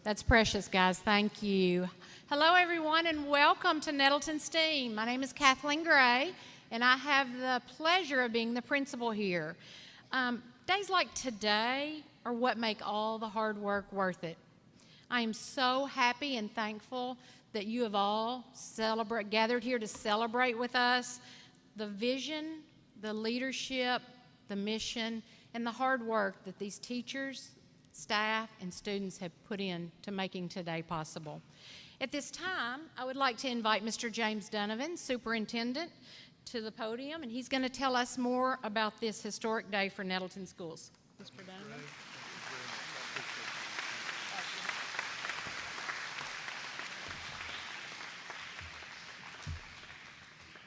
That's precious, guys. Thank you. Hello, everyone, and welcome to Nettleton STEAM. My name is Kathleen Gray, and I have the pleasure of being the principal here. Days like today are what make all the hard work worth it. I am so happy and thankful that you have all gathered here to celebrate with us the vision, the leadership, the mission, and the hard work that these teachers, staff, and students have put in to making today possible. At this time, I would like to invite Mr. James Donovan, Superintendent, to the podium, and he's going to tell us more about this historic day for Nettleton Schools. Mr. Donovan.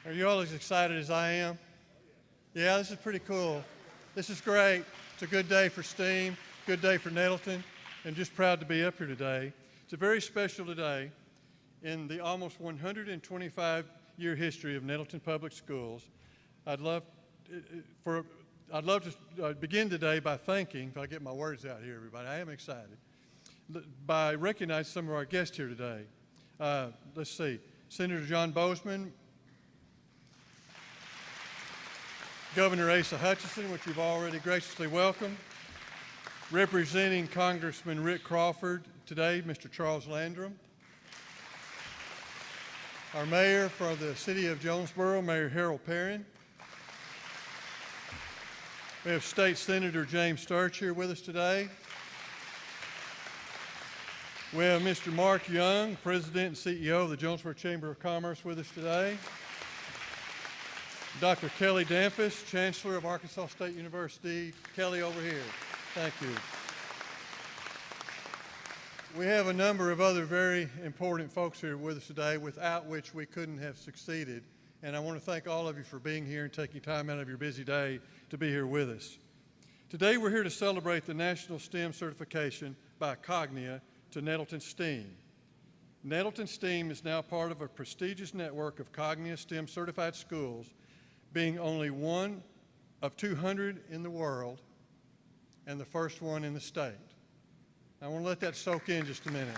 Are you all as excited as I am? Yeah, this is pretty cool. This is great. It's a good day for STEAM, good day for Nettleton, and just proud to be up here today. It's a very special day in the almost 125-year history of Nettleton Public Schools. I'd love to begin today by thanking, if I get my words out here, everybody, I am excited, by recognizing some of our guests here today. Let's see, Senator John Bozeman, Governor Asa Hutchinson, which you've already graciously welcomed. Representing Congressman Rick Crawford today, Mr. Charles Landrum. Our mayor for the city of Jonesboro, Mayor Harold Perrin. We have State Senator James Sturch here with us today. We have Mr. Mark Young, President and CEO of the Jonesboro Chamber of Commerce with us today. Dr. Kelly Danfus, Chancellor of Arkansas State University. Kelly over here. Thank you. We have a number of other very important folks here with us today without which we couldn't have succeeded. And I want to thank all of you for being here and taking time out of your busy day to be here with us. Today we're here to celebrate the National STEM certification by Cognia to Nettleton STEAM. Nettleton STEAM is now part of a prestigious network of Cognia STEM certified schools, being only one of 200 in the world and the first one in the state. I want to let that soak in just a minute.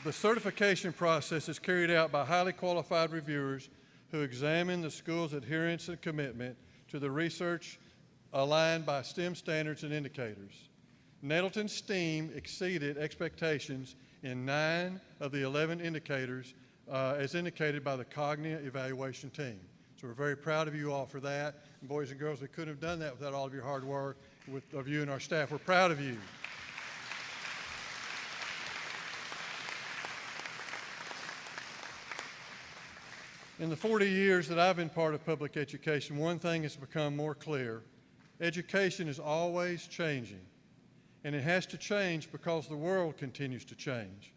The certification process is carried out by highly qualified reviewers who examine the school's adherence and commitment to the research aligned by STEM standards and indicators. Nettleton STEAM exceeded expectations in 9 of the 11 indicators as indicated by the Cognia evaluation team. So we're very proud of you all for that. And boys and girls, we couldn't have done that without all of your hard work of you and our staff. We're proud of you. In the 40 years that I've been part of public education, one thing has become more clear. Education is always changing. And it has to change because the world continues to change.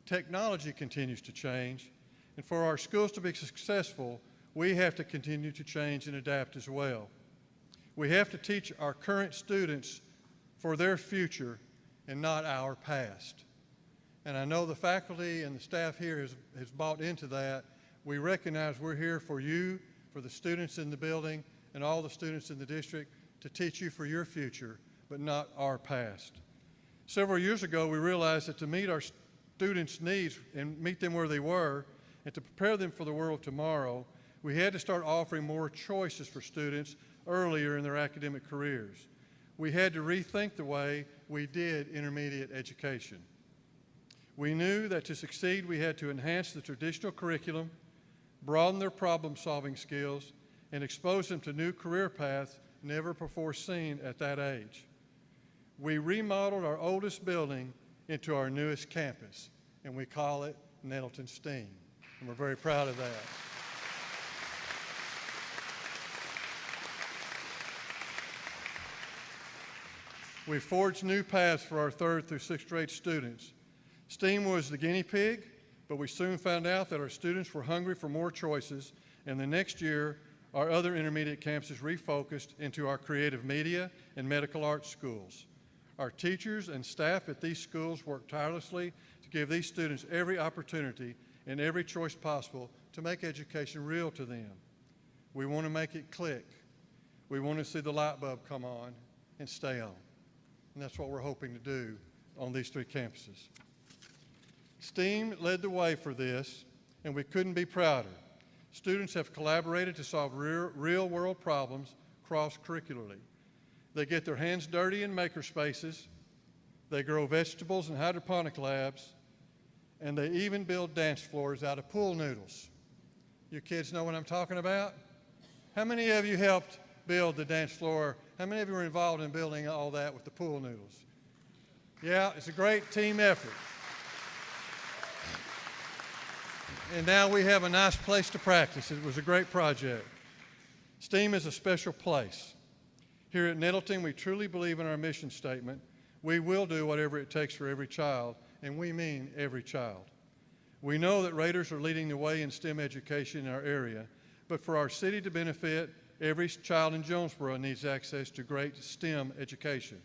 Technology continues to change. And for our schools to be successful, we have to continue to change and adapt as well. We have to teach our current students for their future and not our past. And I know the faculty and the staff here has bought into that. We recognize we're here for you, for the students in the building, and all the students in the district to teach you for your future, but not our past. Several years ago, we realized that to meet our students' needs and meet them where they were, and to prepare them for the world tomorrow, we had to start offering more choices for students earlier in their academic careers. We had to rethink the way we did intermediate education. We knew that to succeed, we had to enhance the traditional curriculum, broaden their problem-solving skills, and expose them to new career paths never before seen at that age. We remodeled our oldest building into our newest campus, and we call it Nettleton STEAM, and we're very proud of that. We forged new paths for our 3rd through 6th grade students. STEAM was the guinea pig, but we soon found out that our students were hungry for more choices, and the next year, our other intermediate campuses refocused into our creative media and medical arts schools. Our teachers and staff at these schools work tirelessly to give these students every opportunity and every choice possible to make education real to them. We want to make it click. We want to see the light bulb come on and stay on. And that's what we're hoping to do on these 3 campuses. STEAM led the way for this, and we couldn't be prouder. Students have collaborated to solve real-world problems cross-curricularly. They get their hands dirty in maker spaces, they grow vegetables in hydroponic labs, and they even build dance floors out of pool noodles. You kids know what I'm talking about? How many of you helped build the dance floor? How many of you were involved in building all that with the pool noodles? Yeah, it's a great team effort. And now we have a nice place to practice. It was a great project. STEAM is a special place. Here at Nettleton, we truly believe in our mission statement. We will do whatever it takes for every child, and we mean every child. We know that Raiders are leading the way in STEM education in our area, but for our city to benefit, every child in Jonesboro needs access to great STEM education.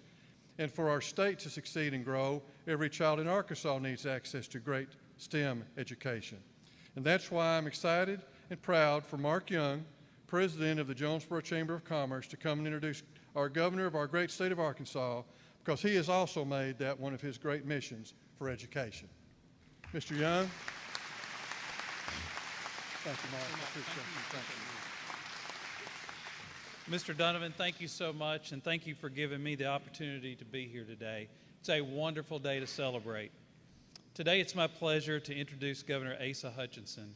And for our state to succeed and grow, every child in Arkansas needs access to great STEM education. And that's why I'm excited and proud for Mark Young, President of the Jonesboro Chamber of Commerce, to come and introduce our governor of our great state of Arkansas, because he has also made that one of his great missions for education. Mr. Young. Thank you, Mark. I appreciate you. Thank you. Mr. Donovan, thank you so much, and thank you for giving me the opportunity to be here today. It's a wonderful day to celebrate. Today, it's my pleasure to introduce Governor Asa Hutchinson.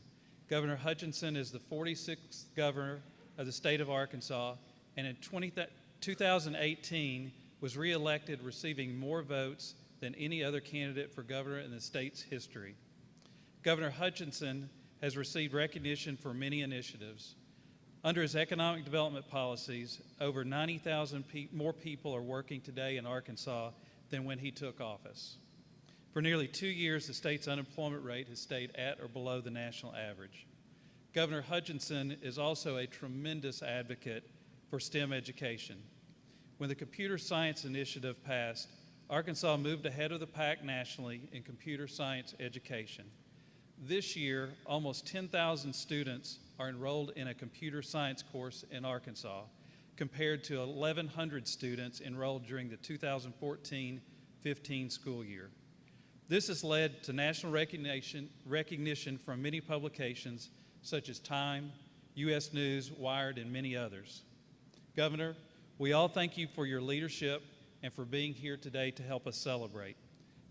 Governor Hutchinson is the 46th governor of the state of Arkansas, and in 2018 was reelected, receiving more votes than any other candidate for governor in the state's history. Governor Hutchinson has received recognition for many initiatives. Under his economic development policies, over 90,000 more people are working today in Arkansas than when he took office. For nearly 2 years, the state's unemployment rate has stayed at or below the national average. Governor Hutchinson is also a tremendous advocate for STEM education. When the Computer Science Initiative passed, Arkansas moved ahead of the pack nationally in computer science education. This year, almost 10,000 students are enrolled in a computer science course in Arkansas, compared to 1,100 students enrolled during the 2014-15 school year. This has led to national recognition from many publications such as Time, U.S. News, Wired, and many others. Governor, we all thank you for your leadership and for being here today to help us celebrate.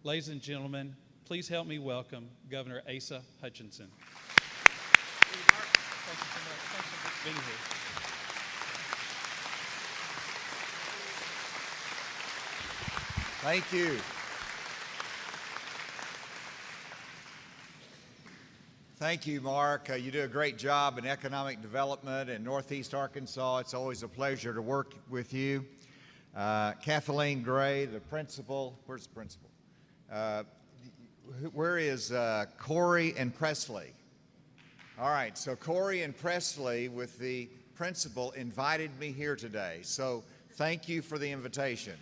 Ladies and gentlemen, please help me welcome Governor Asa Hutchinson. Thank you so much. Thanks for being here. Thank you. Thank you, Mark. You do a great job in economic development in Northeast Arkansas. It's always a pleasure to work with you. Kathleen Gray, the principal. Where's the principal? Where is Corey and Presley? All right, so Corey and Presley with the principal invited me here today. So thank you for the invitation.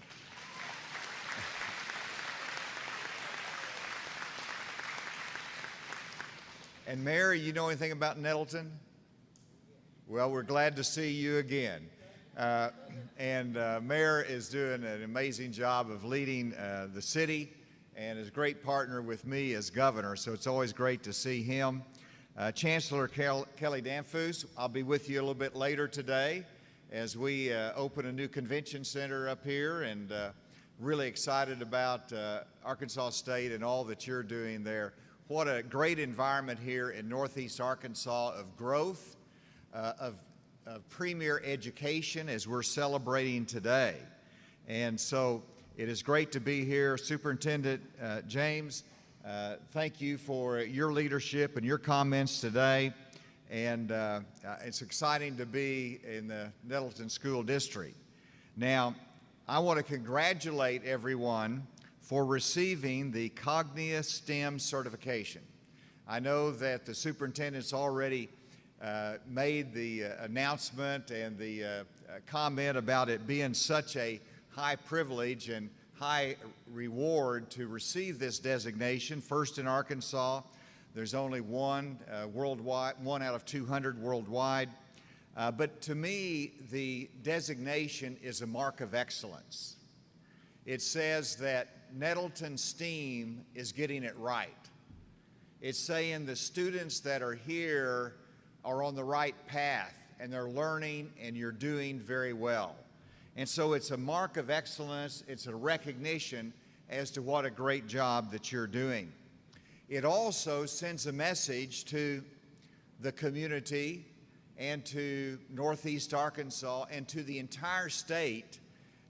And Mary, you know anything about Nettleton? Well, we're glad to see you again. Mayor is doing an amazing job of leading the city and is a great partner with me as governor, so it's always great to see him. Chancellor Kelly Danfus, I'll be with you a little bit later today as we open a new convention center up here, and really excited about Arkansas State and all that you're doing there. What a great environment here in Northeast Arkansas of growth, of premier education as we're celebrating today. And so it is great to be here. Superintendent James, thank you for your leadership and your comments today. And it's exciting to be in the Nettleton School District. Now, I want to congratulate everyone for receiving the Cognia STEM certification. I know that the superintendent's already made the announcement and the comment about it being such a high privilege and high reward to receive this designation. First in Arkansas, there's only one worldwide, 1 out of 200 worldwide. But to me, the designation is a mark of excellence. It says that Nettleton STEAM is getting it right. It's saying the students that are here are on the right path and they're learning and you're doing very well. And so it's a mark of excellence. It's a recognition as to what a great job that you're doing. It also sends a message to the community and to Northeast Arkansas and to the entire state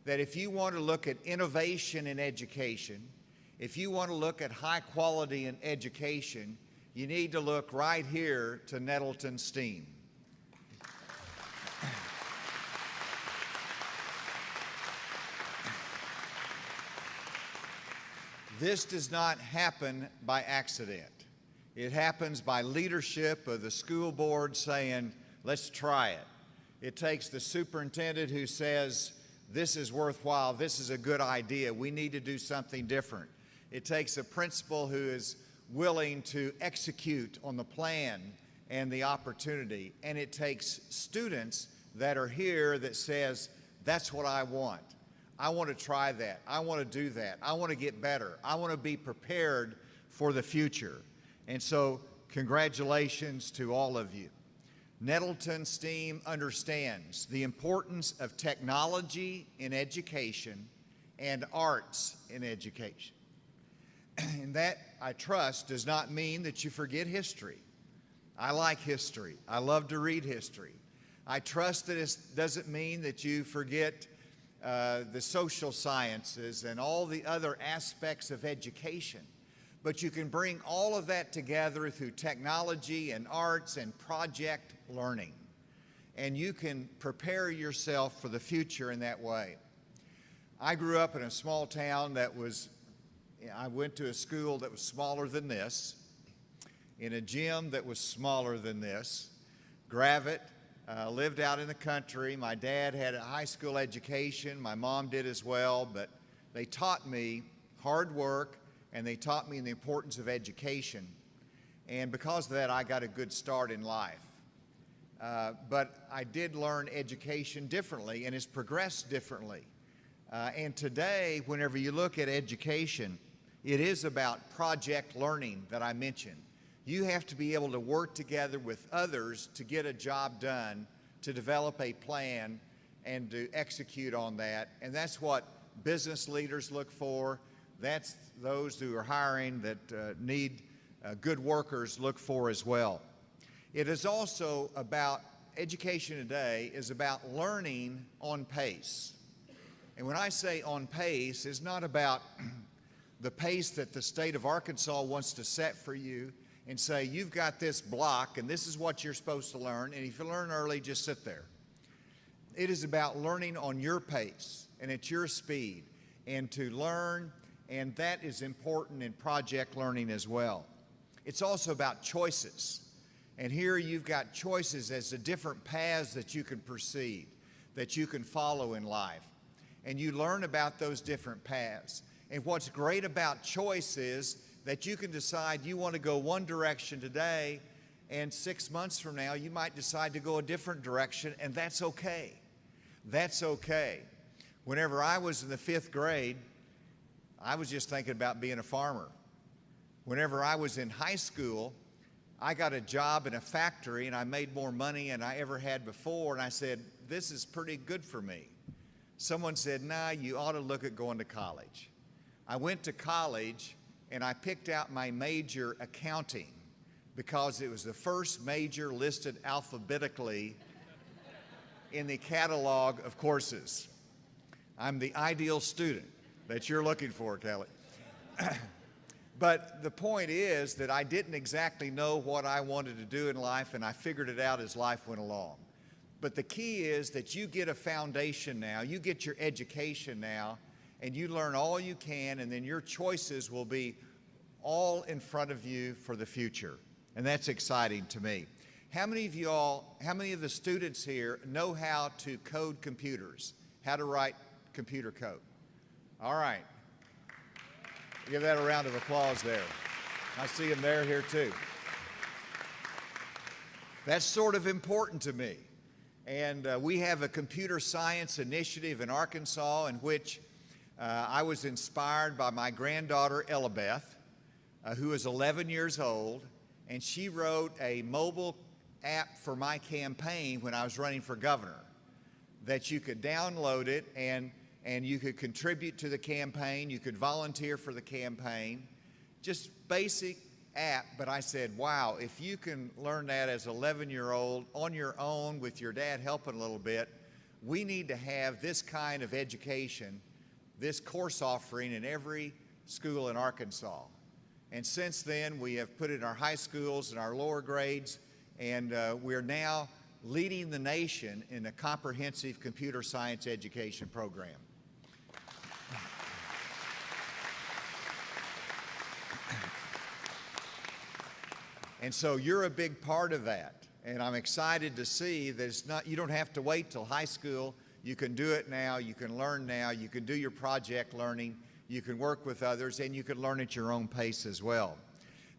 that if you want to look at innovation in education, if you want to look at high quality in education, you need to look right here to Nettleton STEAM. This does not happen by accident. It happens by leadership of the school board saying, let's try it. It takes the superintendent who says, this is worthwhile, this is a good idea, we need to do something different. It takes a principal who is willing to execute on the plan and the opportunity. And it takes students that are here that says, that's what I want. I want to try that. I want to do that. I want to get better. I want to be prepared for the future. And so, congratulations to all of you. Nettleton STEAM understands the importance of technology in education and arts in education. And that, I trust, does not mean that you forget history. I like history. I love to read history. I trust that it doesn't mean that you forget the social sciences and all the other aspects of education. But you can bring all of that together through technology and arts and project learning. And you can prepare yourself for the future in that way. I grew up in a small town I went to a school that was smaller than this, in a gym that was smaller than this. Gravett, lived out in the country. My dad had a high school education. My mom did as well, but they taught me hard work and they taught me the importance of education. And because of that, I got a good start in life. But I did learn education differently and it's progressed differently. And today, whenever you look at education, it is about project learning that I mentioned. You have to be able to work together with others to get a job done, to develop a plan, and to execute on that. And that's what business leaders look for. That's those who are hiring that need good workers look for as well. It is also about, education today is about learning on pace. And when I say on pace, it's not about the pace that the state of Arkansas wants to set for you and say, you've got this block and this is what you're supposed to learn, and if you learn early, just sit there. It is about learning on your pace and at your speed and to learn, and that is important in project learning as well. It's also about choices. And here you've got choices as to different paths that you can proceed, that you can follow in life. And you learn about those different paths. And what's great about choice is that you can decide you want to go one direction today, and 6 months from now you might decide to go a different direction, and that's okay. That's okay. Whenever I was in the 5th grade, I was just thinking about being a farmer. Whenever I was in high school, I got a job in a factory and I made more money than I ever had before, and I said, this is pretty good for me. Someone said, nah, you ought to look at going to college. I went to college and I picked out my major, accounting, because it was the first major listed alphabetically in the catalog of courses. I'm the ideal student that you're looking for, Kelly. But the point is that I didn't exactly know what I wanted to do in life, and I figured it out as life went along. But the key is that you get a foundation now, you get your education now, and you learn all you can, and then your choices will be all in front of you for the future. And that's exciting to me. How many of the students here know how to code computers, how to write computer code? All right. Give that a round of applause there. I see them here too. That's sort of important to me. And we have a computer science initiative in Arkansas in which I was inspired by my granddaughter, Ellabeth, who is 11 years old, and she wrote a mobile app for my campaign when I was running for governor that you could download it and you could contribute to the campaign, you could volunteer for the campaign, just basic app. But I said, wow, if you can learn that as an 11-year-old on your own with your dad helping a little bit, we need to have this kind of education, this course offering in every school in Arkansas. And since then, we have put it in our high schools and our lower grades, and we're now leading the nation in a comprehensive computer science education program. And so you're a big part of that. And I'm excited to see that it's not, you don't have to wait till high school. You can do it now, you can learn now, you can do your project learning, you can work with others, and you can learn at your own pace as well.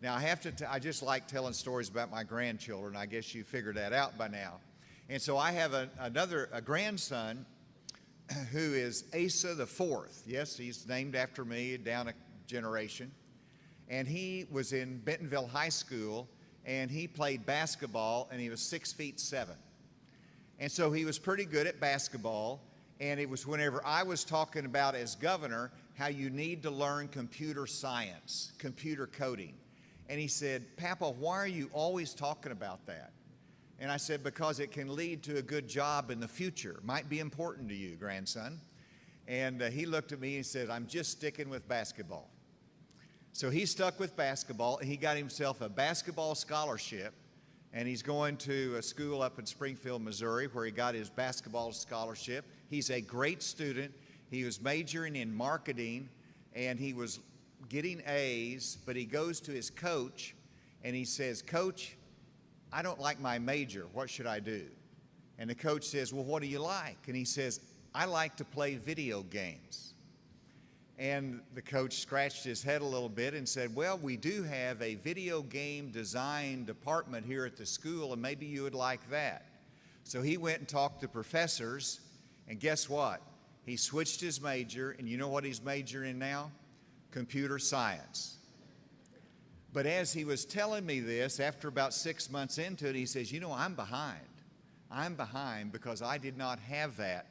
Now I just like telling stories about my grandchildren. I guess you figured that out by now. And so I have a grandson who is Asa the Fourth. Yes, he's named after me, down a generation. And he was in Bentonville High School, and he played basketball, and he was 6'7". And so he was pretty good at basketball, and it was whenever I was talking about as governor how you need to learn computer science, computer coding. And he said, Papa, why are you always talking about that? And I said, because it can lead to a good job in the future. Might be important to you, grandson. And he looked at me and said, I'm just sticking with basketball. So he stuck with basketball, and he got himself a basketball scholarship, and he's going to a school up in Springfield, Missouri, where he got his basketball scholarship. He's a great student. He was majoring in marketing, and he was getting A's, but he goes to his coach, and he says, Coach, I don't like my major. What should I do? And the coach says, well, what do you like? And he says, I like to play video games. And the coach scratched his head a little bit and said, well, we do have a video game design department here at the school, and maybe you would like that. So he went and talked to professors, and guess what? He switched his major, and you know what he's majoring in now? Computer science. But as he was telling me this, after about 6 months into it, he says, you know, I'm behind. I'm behind because I did not have that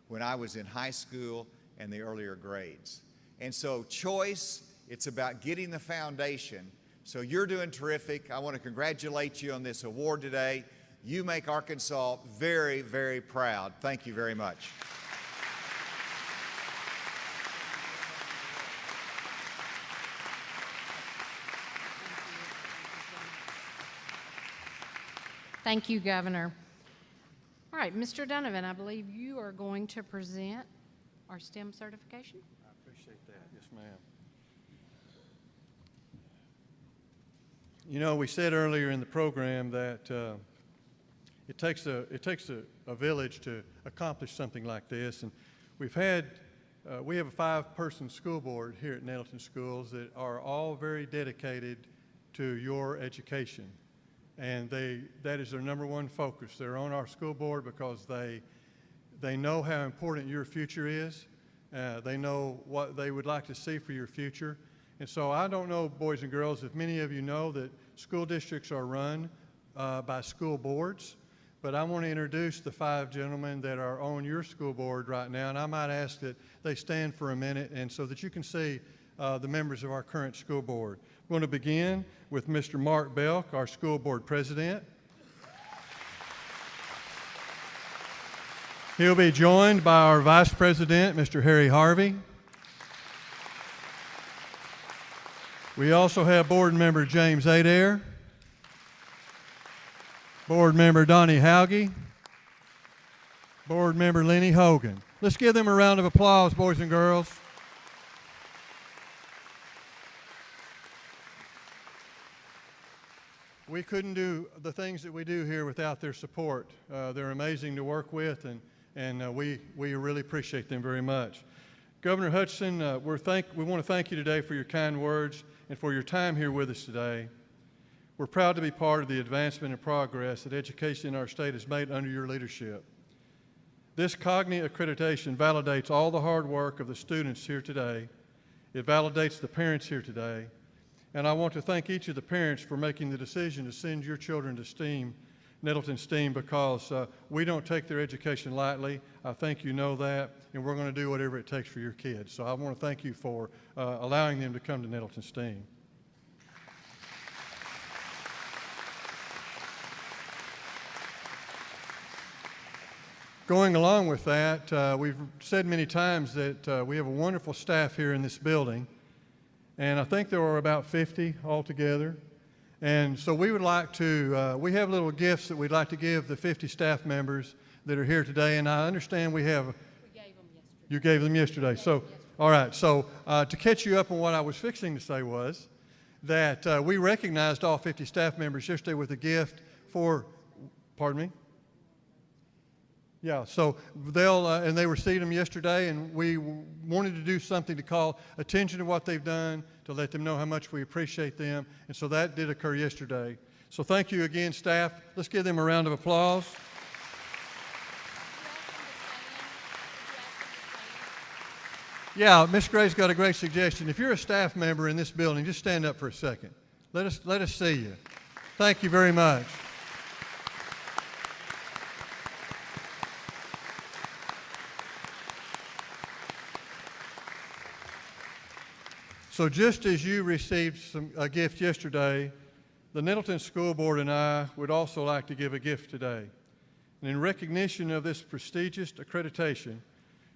when I was in high school and the earlier grades. And so choice, it's about getting the foundation. So you're doing terrific. I want to congratulate you on this award today. You make Arkansas very, very proud. Thank you very much. Thank you, Governor. All right, Mr. Donovan, I believe you are going to present our STEM certification. I appreciate that. Yes, ma'am. You know, we said earlier in the program that it takes a village to accomplish something like this, and we have a 5-person school board here at Nettleton Schools that are all very dedicated to your education. And that is their number one focus. They're on our school board because they know how important your future is. They know what they would like to see for your future. And so I don't know, boys and girls, if many of you know that school districts are run by school boards, but I want to introduce the 5 gentlemen that are on your school board right now, and I might ask that they stand for a minute and so that you can see the members of our current school board. We're going to begin with Mr. Mark Belk, our school board president. He'll be joined by our vice president, Mr. Harry Harvey. We also have board member James Adair, board member Donnie Hauge, board member Lenny Hogan. Let's give them a round of applause, boys and girls. We couldn't do the things that we do here without their support. They're amazing to work with, and we really appreciate them very much. Governor Hutchinson, we want to thank you today for your kind words and for your time here with us today. We're proud to be part of the advancement and progress that education in our state has made under your leadership. This Cognia accreditation validates all the hard work of the students here today. It validates the parents here today. And I want to thank each of the parents for making the decision to send your children to STEAM, Nettleton STEAM, because we don't take their education lightly. I think you know that, and we're going to do whatever it takes for your kids. So I want to thank you for allowing them to come to Nettleton STEAM. Going along with that, we've said many times that we have a wonderful staff here in this building, and I think there are about 50 altogether. And so we would like to, we have little gifts that we'd like to give the 50 staff members that are here today, and I understand we have. We gave them yesterday. You gave them yesterday. So, all right, so to catch you up on what I was fixing to say was that we recognized all 50 staff members yesterday with a gift for, pardon me? Yeah, so and they received them yesterday, and we wanted to do something to call attention to what they've done, to let them know how much we appreciate them, and so that did occur yesterday. So thank you again, staff. Let's give them a round of applause. Yeah, Ms. Gray's got a great suggestion. If you're a staff member in this building, just stand up for a second. Let us see you. Thank you very much. So just as you received a gift yesterday, the Nettleton School Board and I would also like to give a gift today. And in recognition of this prestigious accreditation,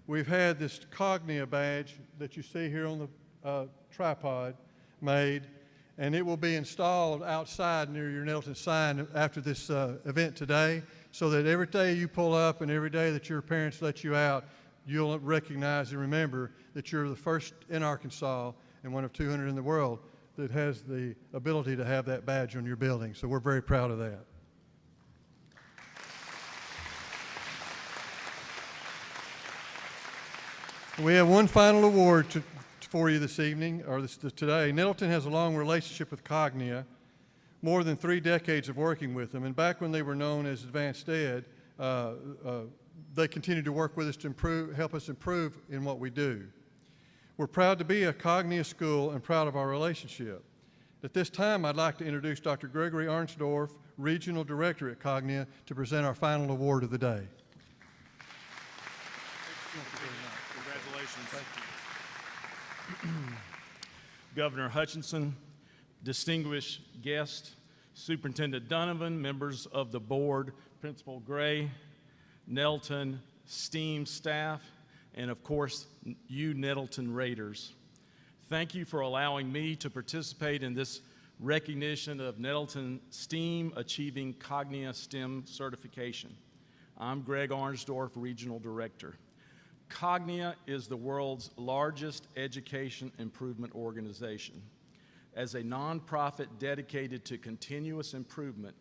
we've had this Cognia badge that you see here on the tripod made, and it will be installed outside near your Nettleton sign after this event today, so that every day you pull up and every day that your parents let you out, you'll recognize and remember that you're the first in Arkansas and one of 200 in the world that has the ability to have that badge on your building. So we're very proud of that. We have one final award for you this evening, or today. Nettleton has a long relationship with Cognia, more than 3 decades of working with them. And back when they were known as Advanced Ed, they continued to work with us to help us improve in what we do. We're proud to be a Cognia school and proud of our relationship. At this time, I'd like to introduce Dr. Gregory Arnsdorf, Regional Director at Cognia, to present our final award of the day. Congratulations. Thank you. Governor Hutchinson, distinguished guest, Superintendent Donovan, members of the board, Principal Gray, Nettleton STEAM staff, and of course, you Nettleton Raiders. Thank you for allowing me to participate in this recognition of Nettleton STEAM achieving Cognia STEM certification. I'm Greg Arnsdorf, Regional Director. Cognia is the world's largest education improvement organization. As a nonprofit dedicated to continuous improvement,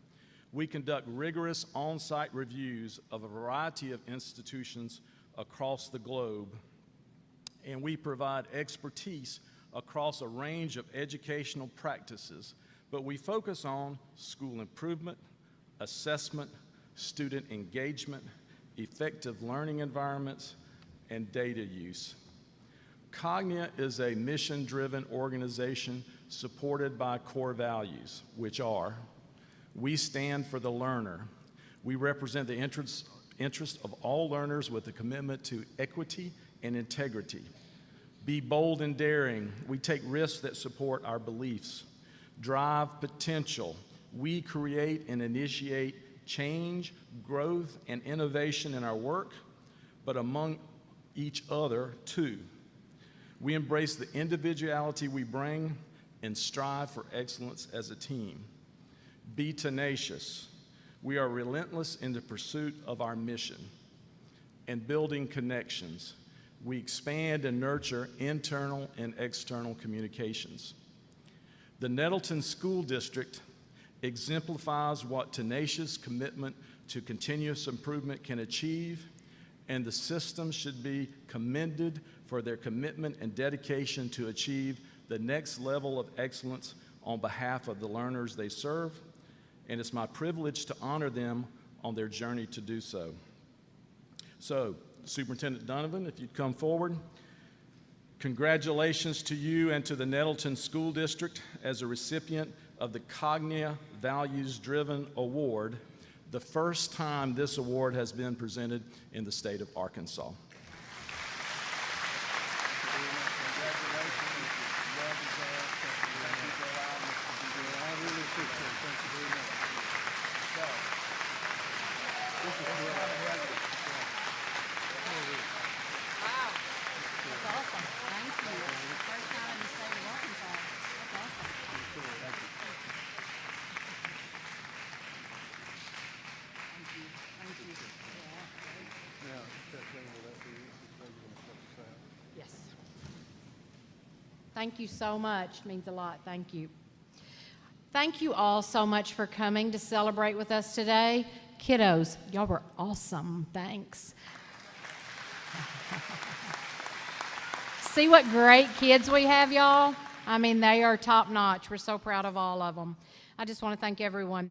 we conduct rigorous on-site reviews of a variety of institutions across the globe, and we provide expertise across a range of educational practices, but we focus on school improvement, assessment, student engagement, effective learning environments, and data use. Cognia is a mission-driven organization supported by core values, which are: we stand for the learner. We represent the interest of all learners with a commitment to equity and integrity. Be bold and daring. We take risks that support our beliefs. Drive potential. We create and initiate change, growth, and innovation in our work, but among each other too. We embrace the individuality we bring and strive for excellence as a team. Be tenacious. We are relentless in the pursuit of our mission and building connections. We expand and nurture internal and external communications. The Nettleton School District exemplifies what tenacious commitment to continuous improvement can achieve, and the system should be commended for their commitment and dedication to achieve the next level of excellence on behalf of the learners they serve, and it's my privilege to honor them on their journey to do so. So, Superintendent Donovan, if you'd come forward. Congratulations to you and to the Nettleton School District as a recipient of the Cognia Values Driven Award, the first time this award has been presented in the state of Arkansas. Yes. Thank you so much. It means a lot. Thank you. Thank you all so much for coming to celebrate with us today. Kiddos, y'all were awesome. Thanks. See what great kids we have, y'all? I mean, they are top notch. We're so proud of all of them. I just want to thank everyone.